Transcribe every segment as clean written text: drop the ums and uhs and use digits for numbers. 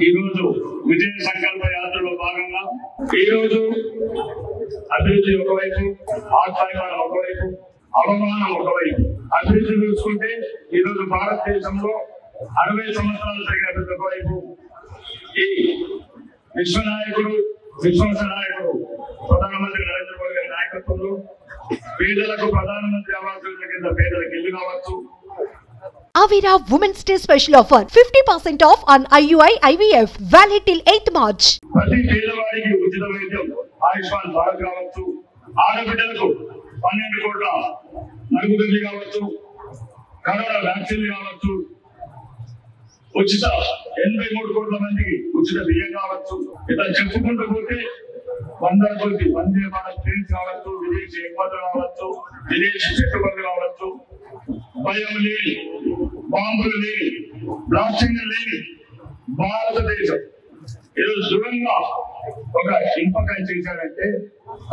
ఈ రోజు విజయ సంకల్ప యాత్రలో భాగంగా ఈ రోజు అభివృద్ధి ఒకవైపు, ఆత్మీయత ఒకవైపు, అవమానం ఒకవైపు. అభివృద్ధి చూసుకుంటే ఈ రోజు భారతదేశంలో 60 సంవత్సరాలు జరిగిన అభివృద్ధి ఒకవైపు, ఈ విశ్వాస నాయకుడు ప్రధానమంత్రి నరేంద్ర మోడీ గారి నాయకత్వంలో పేదలకు ప్రధానమంత్రి ఆవాస్ యోజన కింద పేదలకు ఇల్లు కావచ్చు. Avira Women's Day special offer 50% off on IUI IVF valid till 8th March. ప్రతి పేదవాడికి ఉచిత వైద్యం ఆయుష్మాన్ భారత్ కావచ్చు, ఆడబిడ్డలకు 12 కోట్ల మరుగుదొడ్డి కావచ్చు, కరోనా వ్యాక్సిన్ కావచ్చు, ఉచిత 83 కోట్ల మందికి ఉచిత బియ్యం కావచ్చు. ఇలా చెప్పుకుంటూ పోతే 100 కోటి వందే భారత్ ట్రైన్స్ కావచ్చు, విదేశీ ఎగుమతులు కావచ్చు, విదేశీ పెట్టుబడులు కావచ్చు, భయం లేని, బాంబులు లేని, బ్లాస్టింగ్ లేని భారతదేశం ఈరోజు దృఢంగా ఒక ఇంపకాయ చేశారంటే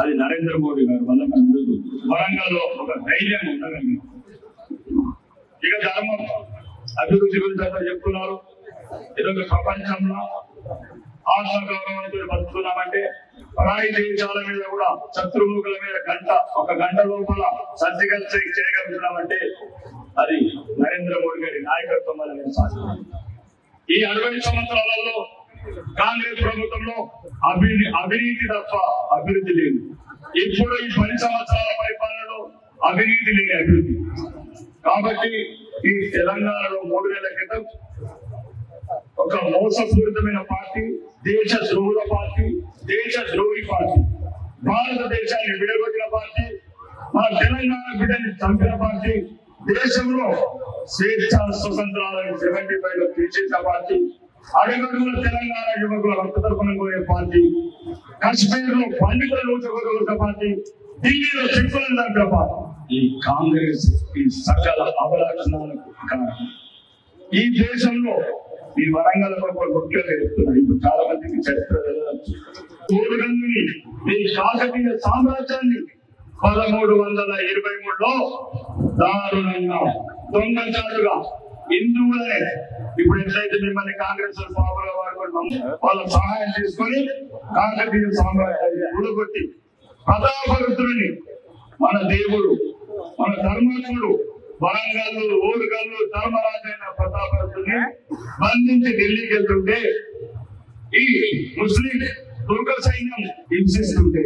అది నరేంద్ర మోడీ గారు వల్ల మనం వరంగల్లో ఒక ధైర్యాన్ని ఉండగలిగాం. ఇక ధర్మం అభివృద్ధి గురించి చెప్తున్నారు. ఈరోజు ప్రపంచంలో ఆత్మగౌరవంతో బతుకున్నామంటే పరాయి దేశాల మీద కూడా శత్రుముఖుల మీద ఒక గంట లోపల సర్జికల్ స్ట్రైక్ చేయగలుగుతున్నామంటే అది నరేంద్ర మోడీ గారి నాయకత్వం వల్ల సాధ్యం. ఈ 60 సంవత్సరాలలో కాంగ్రెస్ ప్రభుత్వంలో అవినీతి తప్ప అభివృద్ధి లేదు. ఇప్పుడు ఈ 10 సంవత్సరాల పరిపాలనలో అవినీతి లేని అభివృద్ధి. కాబట్టి ఈ తెలంగాణలో 3 నెలల క్రితం ఒక మోసపూరితమైన పార్టీ, దేశ ద్రోహుల పార్టీ, దేశ ద్రోహి పార్టీ, భారతదేశాన్ని విడగొట్టిన పార్టీ, మన తెలంగాణ బిడ్డని చంపిన పార్టీ, దేశంలో స్వేచ్ఛ స్వతంత్రాలను 75లో తీసేసిన పార్టీ, అడుగడుగుల తెలంగాణ యువకుల రక్త తరపున పోయే పార్టీ, కాశ్మీర్ లో పండితుల నూచగొట్టిన పార్టీ, ఢిల్లీలో సిక్కులను చంపిన పార్టీ. ఈ కాంగ్రెస్ ఈ సకల అవలక్షణాలకు కారణం. ఈ దేశంలో ఈ వరంగల్ ముఖ్యంగా చెప్తున్నారు. ఇప్పుడు చాలా మందికి చరిత్ర తోడుగందుని ఈ కాకతీయ సామ్రాజ్యాన్ని 1323లో దారుణంగా దొంగచాటుగా హిందువులనే ఇప్పుడు ఎట్లయితే మిమ్మల్ని కాంగ్రెస్ పాపలుగా వాడుకుంటున్నాం వాళ్ళ సహాయం తీసుకొని కాకతీయ సామ్రాజ్యాన్ని కూడగొట్టి ప్రతాపరుద్రుని మన దేవుడు, మన ధర్మకుడు వరంగల్లు, ఓరుగల్లు ధర్మరాజైన ప్రతాపరుద్రుని బంధించి ఢిల్లీకి వెళ్తుంటే ఈ ముస్లిం దుర్గ సైన్యం హింసిస్తుంటే,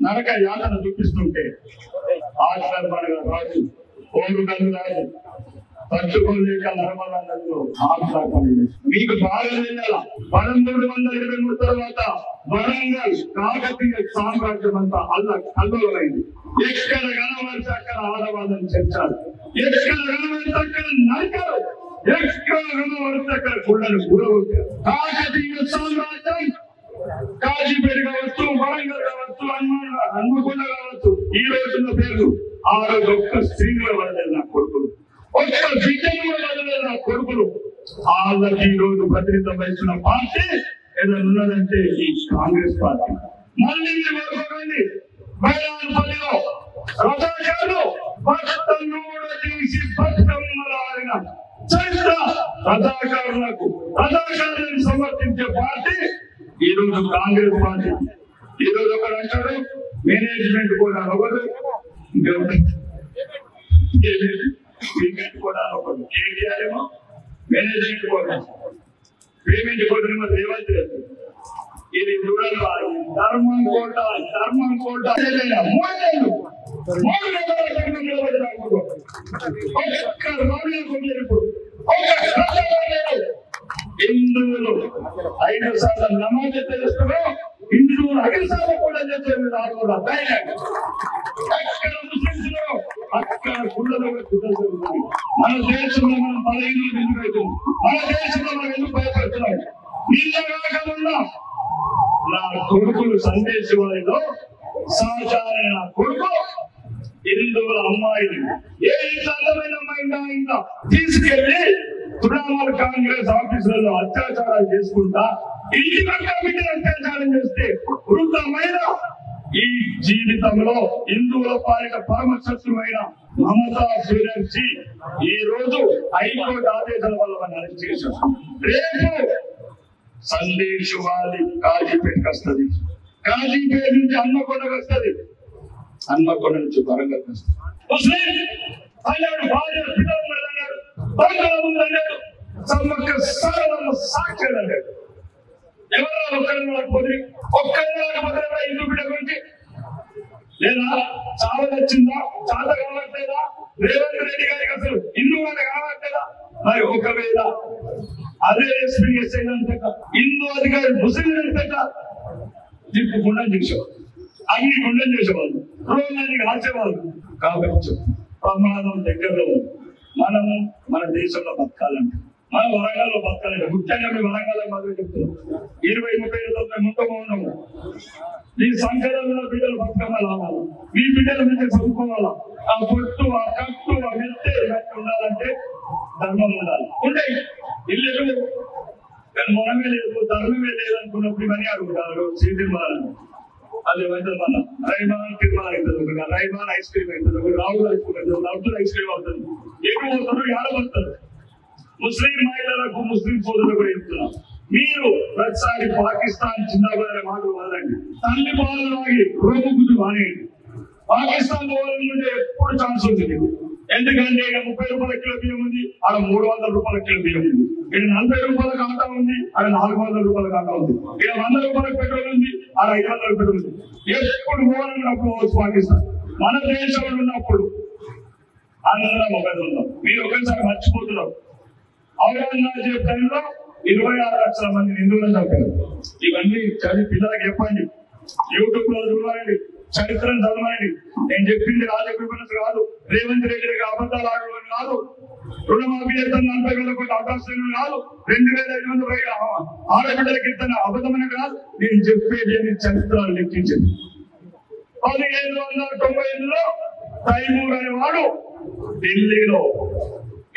నరక యాతన చూపిస్తుంటే ఆశ్రమగా రాజు, ఓరుగల్లు రాజు తట్టుకోలేక నర్మదా నదిలో మీకు బాగా తెలియాల 1323 తర్వాత వరంగల్ కాకతీయ సామ్రాజ్యం అంతా అల్లమైంది. ఎక్కడ కనబడితే అక్కడ ఆడవాళ్ళని చర్చారు, ఎక్కడ కనబడితే అక్కడ నరకారు, ఎక్కడ కనబడితే అక్కడ గుళ్ళను కూడగొట్టారు. కాకతీయ సామ్రాజ్యం కాజీపేట కావచ్చు, వరంగల్ కావచ్చు, హన్మకొండ కావచ్చు, ఈ రోజున్న పేరు ఆ రోజు ఒక్క స్త్రీలు వదలేదు నా కొడుకులు, ఒక్క బిడ్డను వదలేదు నా కొడుకులు. వాళ్ళకి ఈ రోజు ప్రతినిధం వహిస్తున్న పార్టీ ఏదైనా ఉన్నదంటే ఈ కాంగ్రెస్ పార్టీ. మళ్ళీ మీరు వరకండి బైరాన్పల్లిలో రథాచారులు భక్తులను తీసి భక్తమ్మలాడిన చరిత్ర రథాచారులను సమర్థించే పార్టీ ఈ రోజు కాంగ్రెస్ పార్టీ. ఈ రోజు ఒకరు అంటాడు మేనేజ్మెంట్ కూడా ఒకరు, కూడా ఒకరు, కేటీఆర్ ఏమో మేనేజ్మెంట్ కూడా, పేమెంట్ కూడా రేవంత్ రెడ్డి. ఇది చూడాలి, ధర్మం కోట 3 నెలలు హిందువులు 5 సార్లు నమాజ్ తెలుస్తారో హిందువులు 5 సార్లు కూడా చేసేది రాకుండా అక్కడ ముస్లింస్ అక్కడ గుళ్ళలో మన దేశంలో మనం 15 ఎందుకు అవుతుంది, మన దేశంలో మనం ఎందుకు భయపడుతున్నాం? నిన్న నా కొడుకులు సందేశంలో సహచారైన నా కొడుకు హిందువుల అమ్మాయిని ఏ అందమైన అమ్మాయినా ఇంకా తీసుకెళ్లి తృణమూల్ కాంగ్రెస్ ఆఫీసులలో అత్యాచారాలు చేసుకుంటా, ఇంటి పక్క బిడ్డలు అత్యాచారం చేస్తే వృద్ధమైన ఈ జీవితంలో హిందువుల పాలిట పరమశత్రువైన మమతా బెనర్జీ ఈ రోజు హైకోర్టు ఆదేశాల వల్ల అరెస్ట్ చేశారు. రేపు సందేశ్ వాలి కాజీపేటకి వస్తుంది, కాజీపేట నుంచి హన్మకొండకు వస్తుంది, హన్మకొండ నుంచి వరంగల్కి వస్తుంది. ముస్లిం అన్నాడు, భార్య పిల్లలు అన్నాడు, బంగాళ ముందు అన్నాడు, సమ్మక్క సారలమ్మ సాక్షి అన్నాడు. ఎవరో ఒక్కరిని రాకపోతే హిందూ బిడ్డ గురించి లేదా చావదొచ్చిందా, చాత కావట్లేదా, రేవంత్ రెడ్డి గారికి అసలు హిందూ అంటే కావట్లేదా? మరి ఒకవేళ అదే ఎస్పీ ఎస్ఐ హిందూ అధికారి ముస్లిం దిప్పు గుండం చేసేవాళ్ళు, అగ్ని గుండం చేసేవాళ్ళు, రోగానికి హాస్యవాళ్ళు. కాబట్టి ప్రమాదం దగ్గరలో ఉంది. మనము మన దేశంలో బతకాలంటే, మన వరంగల్లో బతకాలంటే, ముఖ్యంగా మీ వరంగల్ మాత్రం చెప్తున్నాం, 20-30 ఏళ్ళతో ముందుగా ఉన్నాము. మీ సంఖ్యలో బిడ్డలు బతుకమ్మ రావాలి, మీ బిడ్డల మీద చదువుకోవాలా, ఆ పొట్టు ఆ కట్టు ఆ మెత్తే ఉండాలంటే ధర్మం ఉండాలి. ఉండే ఇల్లు మనమే లేదు, ధర్మమే లేదు అనుకున్నప్పుడు ఇవన్నీ అడుగుతారు. శ్రీతిర్మల అదేమైతే మన రైమాన్ తిరుమల అవుతుంది, రైమాన్ ఐస్ క్రీమ్ అవుతుంది, రావులు ఐస్ క్రీమ్ అవుతుంది, రావులు ఐస్ క్రీమ్ అవుతుంది. ఎక్కువ పోతారు, ఏడబడతారు. ముస్లిం మహిళలకు ముస్లిం సోదరులకు చెప్తున్నాం, మీరు ప్రతిసారి పాకిస్తాన్ జిందాబాద్ మాటలు వదలండి, తల్లి పాలు తాగి రోగులు మానేయండి. పాకిస్తాన్ పోవాలంటే ఎప్పుడు ఛాన్స్ ఉంటుంది. ఎందుకంటే ఇక్కడ 30 రూపాయల కిలో బియ్యం ఉంది, అక్కడ 300 రూపాయల కిలో బియ్యం ఉంది. ఇక్కడ 40 రూపాయల ఆటా ఉంది, అక్కడ 400 రూపాయల ఆటా ఉంది. ఇక్కడ 100 రూపాయల పెట్రోల్ ఉంది, అక్కడ 500 పెట్రోల్ ఉంది. ఎప్పుడు పోవాలన్నప్పుడు పోవచ్చు పాకిస్తాన్. మన దేశంలో ఉన్నప్పుడు అందరం ఒకటి ఉన్నాం. మీరు ఒకసారి మర్చిపోతున్నారు, ఔరంగజేబ్ టైంలో 26 లక్షల మంది హిందువులను చంపారు. ఇవన్నీ చదివి పిల్లలకు చెప్పండి, యూట్యూబ్ లో చూడండి, చరిత్రను చదవండి. నేను చెప్పింది రాజకీయ కాదు, రేవంత్ రెడ్డి గారికి అబద్ధాలు ఆడడం కాదు, రుణమాఫీ 40,000 కోట్ల అవకాశం కాదు, 2,500 ఆడబిడ్డలకి ఇస్తున్న అబద్ధమైన కాదు. నేను చెప్పేది చరిత్రలు లెక్కించింది. 1798లో తైమూర్ అనేవాడు ఢిల్లీలో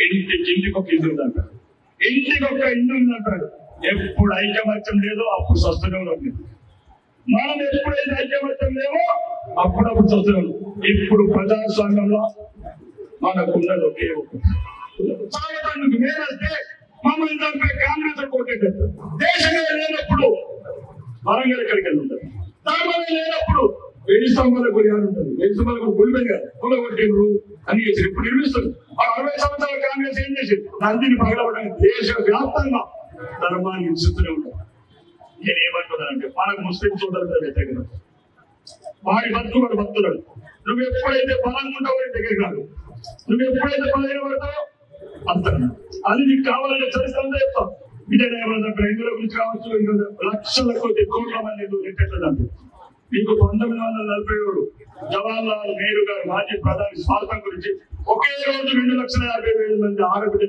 ఇంటికి ఒక ఇల్లు ఉందంటాడు, ఇంటికి ఒక ఇల్లు ఉందంటాడు. ఎప్పుడు ఐకమత్యం లేదో అప్పుడు స్వస్థనే ఉంది. మనం ఎప్పుడైతే ఐకమత్యం లేవో అప్పుడప్పుడు స్వస్థనే. ఇప్పుడు ప్రజాస్వామ్యంలో మనకున్నది ఒకే ఒకటి, మేమైతే మమ్మల్ని చంపే కాంగ్రెస్ కొట్టేటట్టు. దేశమే లేనప్పుడు వరంగల్ ఎక్కడికి వెళ్తారు, ధర్మమే లేనప్పుడు వెయ్యి స్తంభాల గురి ఉంటుంది, వెయ్యి స్తంభాలకు గురిపోయి కాదు కూలగొట్టిండ్రు అని చేసి ఇప్పుడు నిర్మిస్తారు. 60 సంవత్సరాల కాంగ్రెస్ ఏం చేసి నందిని పగలబడడానికి దేశ వ్యాప్తంగా ధర్మాన్ని హింసిస్తూనే ఉంటారు. నేనేమంటున్నానంటే మనకు ముస్లిం సోదరుల దగ్గర వాడి భక్తుడు భక్తుడు, నువ్వు ఎప్పుడైతే బలంగా ఉంటావో దగ్గరికి రాదు, నువ్వు ఎప్పుడైతే బలహీన పడతావో అంత అది నీకు కావాలంటే చరిత్ర చెప్తావు. విజయనగరం రైతుల గురించి కావచ్చు, లక్షల కొద్ది కోట్ల మంది ఎట్లంటే మీకు 1947 జవహర్లాల్ నెహ్రూ గారు మాజీ ప్రధాని స్వార్థం గురించి ఒకే రోజు 2,50,000 మంది ఆడబిడ్డ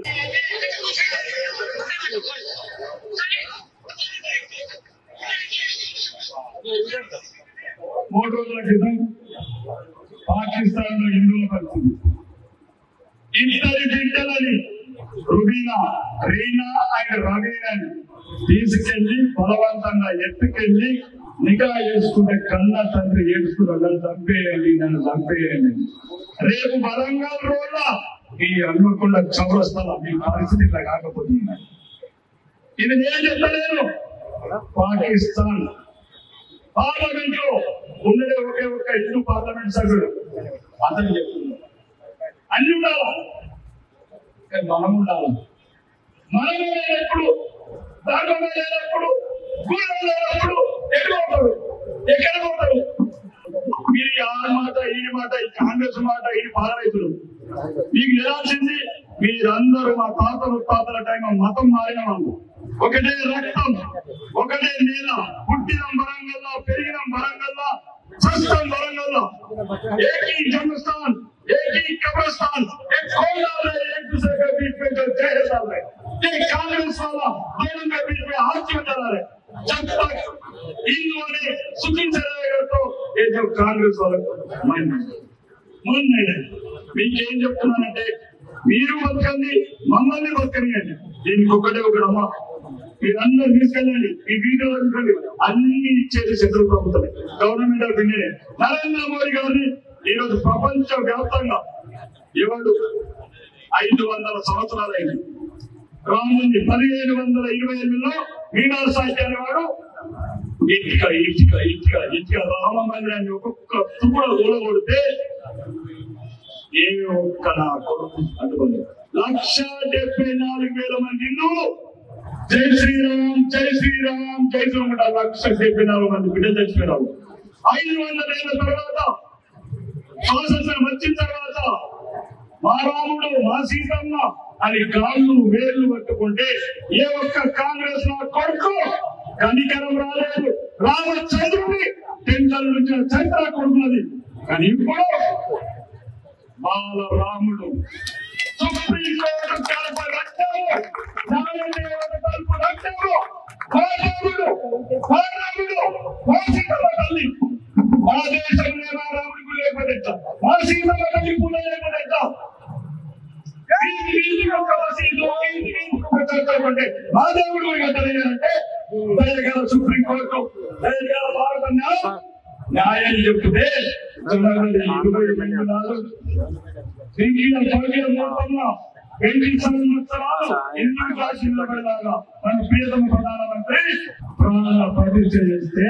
3 రోజుల క్రితం పాకిస్తాన్ లో హిందువుల పరిస్థితి, ఇద్దరి బిడ్డలని రుబీనా, రీనా అండ్ రవీనాని తీసుకెళ్లి బలవంతంగా ఎత్తుకెళ్లి నిఘా చేసుకుంటే కన్న తండ్రి ఏడుస్తున్నారు, నన్ను చంపేయండి, నన్ను చంపేయండి. రేపు వరంగల్ రోడ్ల ఈ హన్మకొండ చౌరస్తాల మీ పరిస్థితి ఇట్లా కాకపోతే ఇది నేను చెప్తలేను. పాకిస్తాన్ పార్లమెంట్ లో ఉండేది ఒకే ఒక్క హిందూ పార్లమెంట్ సభ్యుడు, అతను చెప్తున్నారు అన్ని ఉండాలా, మనం ఉండాలి. మనమే లేనప్పుడు, ధర్మమే లేనప్పుడు, గురువు లేనప్పుడు ఎక్కడ పోతారు? మీరు ఆ మాట ఈ మాట, ఈ కాంగ్రెస్ మాట, ఈ పాలరైతులు మీకు తెలియాల్సింది, మీరందరూ మా తాతల టైం మతం మారిన వాళ్ళు, ఒకటే రక్తం, ఒకటే నేల, పుట్టిన వరంగల్లా, పెరిగిన వరంగల్లా, చస్తం వరంగల్లా, ఏకీ జన్మస్థాన్, ఏకీ కబ్రస్థాన్, कांग्रेस वाला दोनों के बीच में हाथ क्यों चला रहे? जब तक हिंदुओं ने सुखी से रहेगा तो ये जो कांग्रेस वाला मन नहीं है। మీకేం చెప్తున్నానంటే మీరు బతకండి, మమ్మల్ని బతకనియండి. దీనికి ఒకటే ఒకటమ్మా, మీరందరూ తీసుకెళ్ళండి, మీ వీడియో అన్ని ఇచ్చేది సెంట్రల్ ప్రభుత్వమే, government of India. Narendra Modi గారిని ఈరోజు ప్రపంచ వ్యాప్తంగా ఎవడు 500 సంవత్సరాలైంది రాముని 1728లో మీనాల్ సాహిత్య అనేవాడు ఇటుక ఇటుక ఇటుక ఇటుక రామ మందిరాన్ని ఒక్కొక్క తుప్పుడ కూలగొడితే ఏ ఒక్క నా కొడుకు అటువంటి 1,74,000 మంది హిందువులు జై శ్రీరామ్ జై శ్రీరామ్ జై శ్రీరామ్ 1,74,000 మంది బిడ్డ చచ్చిపోయినారు. 500 ఏళ్ల తర్వాత స్వాతంత్రం వచ్చిన తర్వాత మా రాముడు మా సీతమ్మ అని కాళ్ళు వేళ్ళు పట్టుకుంటే ఏ ఒక్క కాంగ్రెస్ నా కొడుకు కనికరం రాలేదు. రామచంద్రుని టెన్షన్ నుంచి చరిత్ర కొడుకున్నది. కానీ ఇప్పుడు బాల రాముడు సుప్రీంకోర్టు కలుపు రక్తము న్యాయదేవత కలుపు రక్తము మా సీతమ్మ తల్లి మా దేశంలో మా రాముడికి లేకపోతే మా సీతమ్మ తల్లి కూడా లేకపోతే మా దేవుడు తెలియాలంటే దయగల సుప్రీంకోర్టు దయగల భారత న్యాయం చెప్తే 20 సంవత్సరాలు ఎందుకు కాశీలాగా మన ప్రియతమ ప్రధానమంత్రి ప్రాణ ప్రతిష్ఠ చేస్తే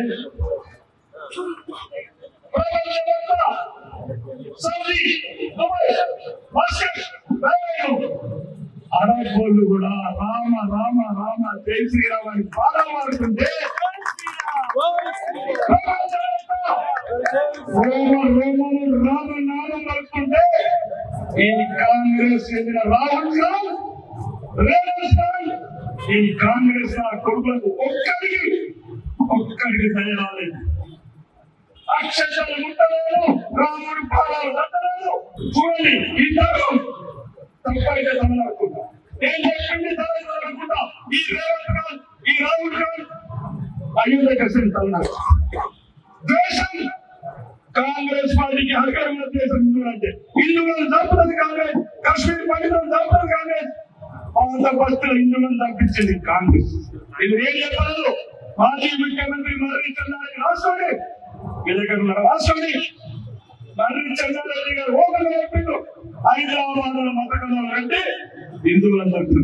అరబ్బోళ్ళు కూడా రామ రామ రామ జై శ్రీరామ్ అని పాఠం మారుతుంటే రామ నామం మరుస్తుంటే ఈ కాంగ్రెస్ చెందిన రాహుల్ గాంధీ ఈ కాంగ్రెస్ కొడుకులకు ఒక్కడికి దయరాలేదు. అక్షరాలు ముట్టలేదు, రాముడు పాదాలు తట్టలేదు. చూడండి ఇద్దరు తప్పైతే తమనుకుంటా ఏం చెప్పింది తమనుకుంటా ఈ రేవంత్ గాంధీ ఈ రాహుల్ గాంధీ అయోధ్య తమన్నారు. దేశం కాంగ్రెస్ పార్టీకి అధికారంలో దేశం హిందువులంటే హిందువులను చంపుతుంది కాంగ్రెస్. కాశ్మీర్ పండితులను చంపుతుంది కాంగ్రెస్. పాత బస్తులు హిందువులను చంపించింది కాంగ్రెస్. ఇది ఏం చెప్పాలి? మాజీ ముఖ్యమంత్రి మర్రి చెన్నారెడ్డి రాష్ట్రండి రాష్ట్రండి మర్రి చెన్నారెడ్డి గారు ఓపెన్ చెప్పిండు హైదరాబాద్ లో మతకథలు అంటే హిందువులందరూ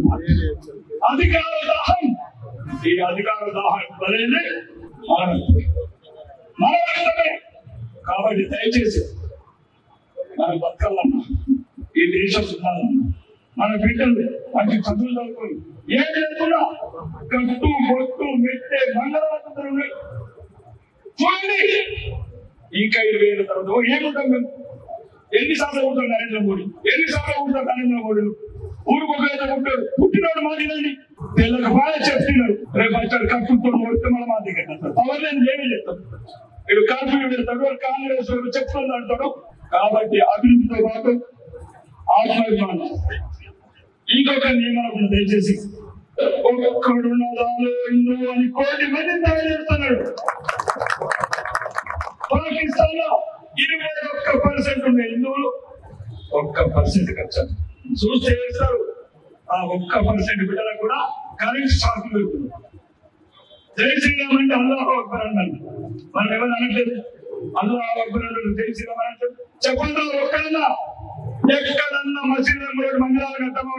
అధికార దాహం. ఈ అధికార దాహం బలైంది మన రక్తమే. కాబట్టి దయచేసి మన బతకాలన్నా ఈ దేశం ఉండాలన్నా మన బిడ్డలు మంచి చదువులు చదువుకొని ఏం లేకుండా కట్టు బొట్టు మెట్టే మంగళవారం ఉన్నాయి. చూడండి ఇంకా 20,000 తర్వాత ఏముంటాం మేము? ఎన్నిసార్లు ఉంటాం నరేంద్ర మోడీ? ఎన్నిసార్లు ఉంటాం నరేంద్ర మోడీ? ఊరుకోగైతే ఉంటాడు. పుట్టినోడు మాదిరండి తెల్లక బాగా చెప్తున్నారు. రేపు వచ్చాడు కట్టుతో మొత్తం మన మా దగ్గర పవర్లేని ఏమీ చెప్తాం. వీడు కర్ఫ్యూ పెడతాడు, కాంగ్రెస్ చెప్తుంది అంటాడు. కాబట్టి అభివృద్ధితో పాటు ఆత్మాభిమానం ఇంకొక నియమాలను దయచేసి ఒక్కడు హిందువు అని 1,000,000 మంది తయారు చేస్తున్నాడు. పాకిస్తాన్ లో 21% ఉండే హిందువులు 1% ఖర్చు చూస్తే చేస్తారు. ఆ 1% బిడ్డలకు కూడా కరెంట్ షాక్ పెడుతుంది. జై శ్రీరామ్ అంటే అల్లాహ్ అక్బర్ అన్నాడు. మనం ఎవరు అనట్లేదు. అల్లాహ్ అక్బర్ అన్నాడు, జై శ్రీరామ్ అంటే చెప్పండి. ఒక్కడన్నా ఎక్కడన్నా మసీదులో మందిరాలు కట్టమా?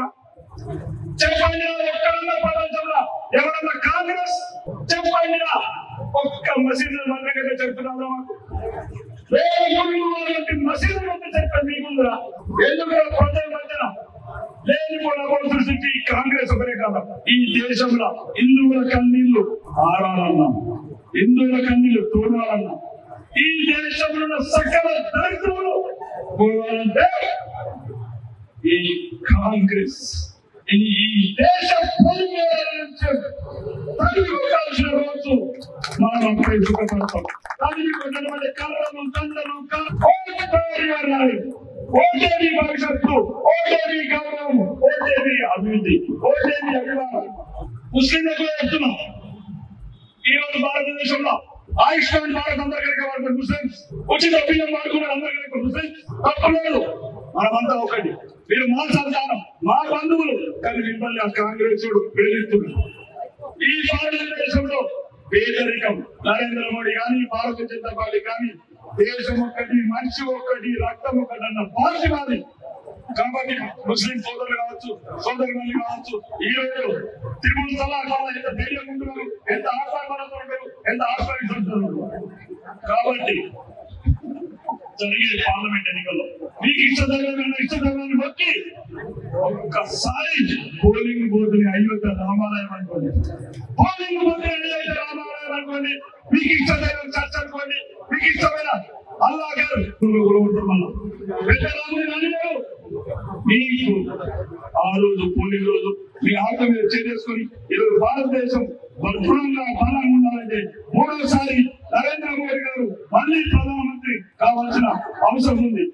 చెప్పండి. ఎక్కడన్నా ప్రపంచంలో ఎవరన్నా కాంగ్రెస్ చెప్పండి ఒక్క మసీదులో మందిరంగా చెప్తున్నారా? మసీదు చెప్పండి మీకుందిరా? ఎందుకు ప్రజల మధ్యన లేని కూడా సృష్టించి కాంగ్రెస్ ఒకరే కాదు. ఈ దేశంలో హిందువుల కన్నీళ్లు ఆడాలన్నా, హిందువుల కన్నీళ్లు తోడాలన్నా, ఈ దేశంలో ఉన్న సకల దరిద్రులు పోవాలంటే ఈ కాంగ్రెస్ ఈ దేశ తగ్గిపోవాల్సిన రోజు మనం అప్పుడే సుఖపడతాం. తగ్గిపోయినటువంటి కళ్ళను కండలు ఓటేది భవిష్యత్తు, ఓటేది గౌరవం, ఓటేది అభివృద్ధి, ఓటేది అభిమానం. ముస్లింలకు చెప్తున్నాం. ఈ రోజు భారతదేశంలో ఆయుష్మాన్ భారత్ అందరికీ వాడుతారు ముస్లింస్. ఉచిత బియ్యం వాడుకున్నారు అందరికీ ముస్లింస్. తప్పలేదు, మనమంతా ఒకటి. మీరు మా సంతానం, మా బంధువులు, కానీ మిమ్మల్ని ఆ కాంగ్రెస్ ప్రేరిస్తున్నారు. ఈ భారతదేశంలో పేదరికం నరేంద్ర మోడీ కానీ భారతీయ జనతా పార్టీ కానీ దేశం ఒక్కటి, మనిషి ఒక్కటి, రక్తం ఒక్కటి అన్న పార్టీ మాది. కాబట్టి ముస్లిం సోదరులు కావచ్చు, సోదరులు కావచ్చు, ఈ రోజు త్రిపుల్ సలాహాల ఎంత ధైర్యం ఉంటున్నారు, ఎంత ఆత్మపరంగా ఉంటారు, ఎంత ఆత్మవిశ్వాసం. కాబట్టి జరిగే పార్లమెంట్ ఎన్నికల్లో మీకు ఇష్టదైవాన్ని బట్టి ఒక్కసారి పోలింగ్ బూత్ని అయోధ్య రామాలయం అనుకోండి, పోలింగ్ బూత్ని అయోధ్య రామాలయం అనుకోండి, మీకు ఇష్టదైవం చర్చ అనుకోండి, మీకు ఇష్టమైన అల్లా గారు మీకు ఆ రోజు పోలింగ్ రోజు మీ ఆట మీద చేసుకొని ఈరోజు భారతదేశం బలంగా ఉండాలంటే మూడోసారి నరేంద్ర మోడీ గారు మళ్ళీ ప్రధానమంత్రి కావాల్సిన అవసరం ఉంది.